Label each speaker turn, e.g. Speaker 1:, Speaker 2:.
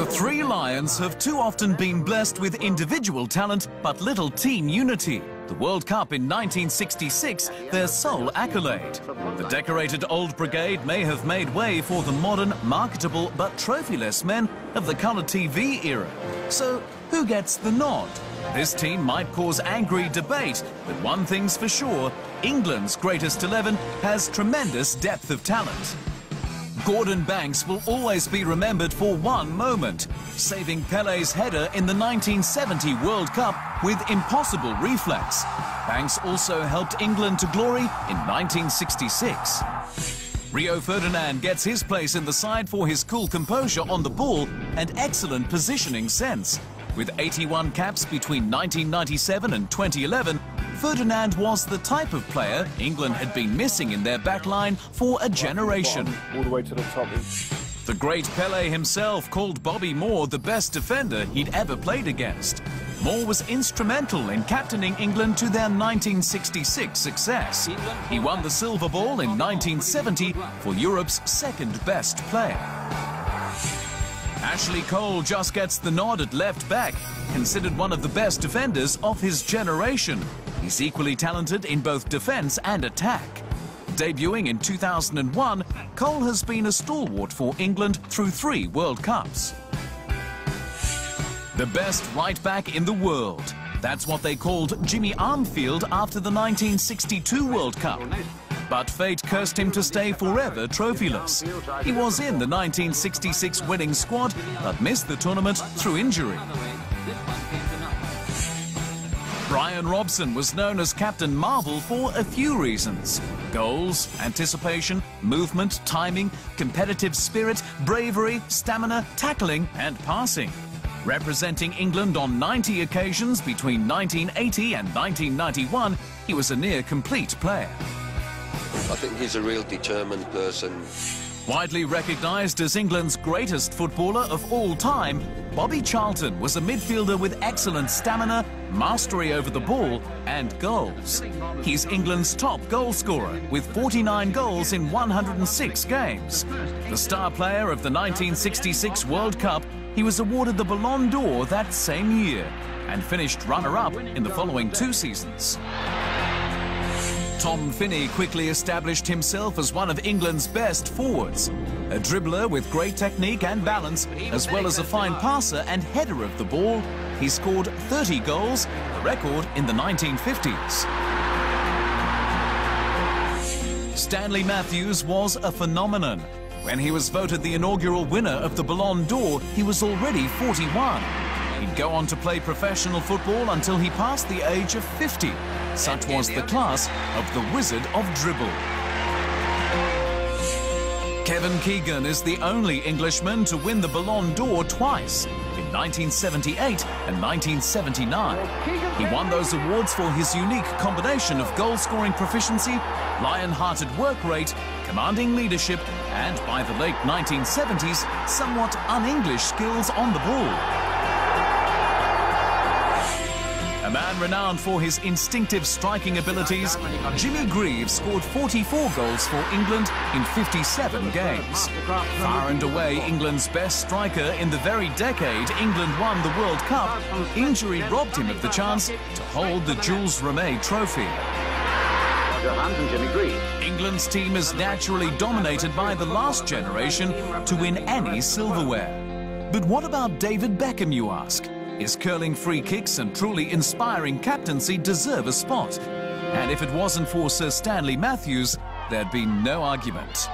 Speaker 1: The Three Lions have too often been blessed with individual talent, but little team unity. The World Cup in 1966, their sole accolade. The decorated old brigade may have made way for the modern, marketable, but trophyless men of the colour TV era. So, who gets the nod? This team might cause angry debate, but one thing's for sure, England's greatest 11 has tremendous depth of talent. Gordon Banks will always be remembered for one moment, saving Pellé's header in the 1970 World Cup with impossible reflex. Banks also helped England to glory in 1966. Rio Ferdinand gets his place in the side for his cool composure on the ball and excellent positioning sense. With 81 caps between 1997 and 2011, Ferdinand was the type of player England had been missing in their backline for a generation.
Speaker 2: All the way to the top.
Speaker 1: The great Pelé himself called Bobby Moore the best defender he'd ever played against. Moore was instrumental in captaining England to their 1966 success. He won the silver ball in 1970 for Europe's second best player. Ashley Cole just gets the nod at left back, considered one of the best defenders of his generation. He's equally talented in both defence and attack. Debuting in 2001, Cole has been a stalwart for England through 3 World Cups. The best right-back in the world. That's what they called Jimmy Armfield after the 1962 World Cup. But fate cursed him to stay forever trophyless. He was in the 1966 winning squad, but missed the tournament through injury. Brian Robson was known as Captain Marvel for a few reasons. Goals, anticipation, movement, timing, competitive spirit, bravery, stamina, tackling and passing. Representing England on 90 occasions between 1980 and 1991, he was a near-complete player.
Speaker 3: I think he's a real determined person.
Speaker 1: Widely recognised as England's greatest footballer of all time, Bobby Charlton was a midfielder with excellent stamina, mastery over the ball and goals. He's England's top goal scorer with 49 goals in 106 games. The star player of the 1966 World Cup, he was awarded the Ballon d'Or that same year and finished runner-up in the following 2 seasons. Tom Finney quickly established himself as one of England's best forwards. A dribbler with great technique and balance, as well as a fine passer and header of the ball, he scored 30 goals, the record in the 1950s. Stanley Matthews was a phenomenon. When he was voted the inaugural winner of the Ballon d'Or, he was already 41. He'd go on to play professional football until he passed the age of 50. Such was the class of the Wizard of Dribble. Kevin Keegan is the only Englishman to win the Ballon d'Or twice, in 1978 and 1979. He won those awards for his unique combination of goal-scoring proficiency, lion-hearted work rate, commanding leadership, and by the late 1970s, somewhat un-English skills on the ball. A man renowned for his instinctive striking abilities, Jimmy Greaves scored 44 goals for England in 57 games. Far and away England's best striker in the very decade England won the World Cup, injury robbed him of the chance to hold the Jules Rimet trophy. England's team is naturally dominated by the last generation to win any silverware. But what about David Beckham, you ask? His curling free kicks and truly inspiring captaincy deserve a spot. And if it wasn't for Sir Stanley Matthews, there'd be no argument.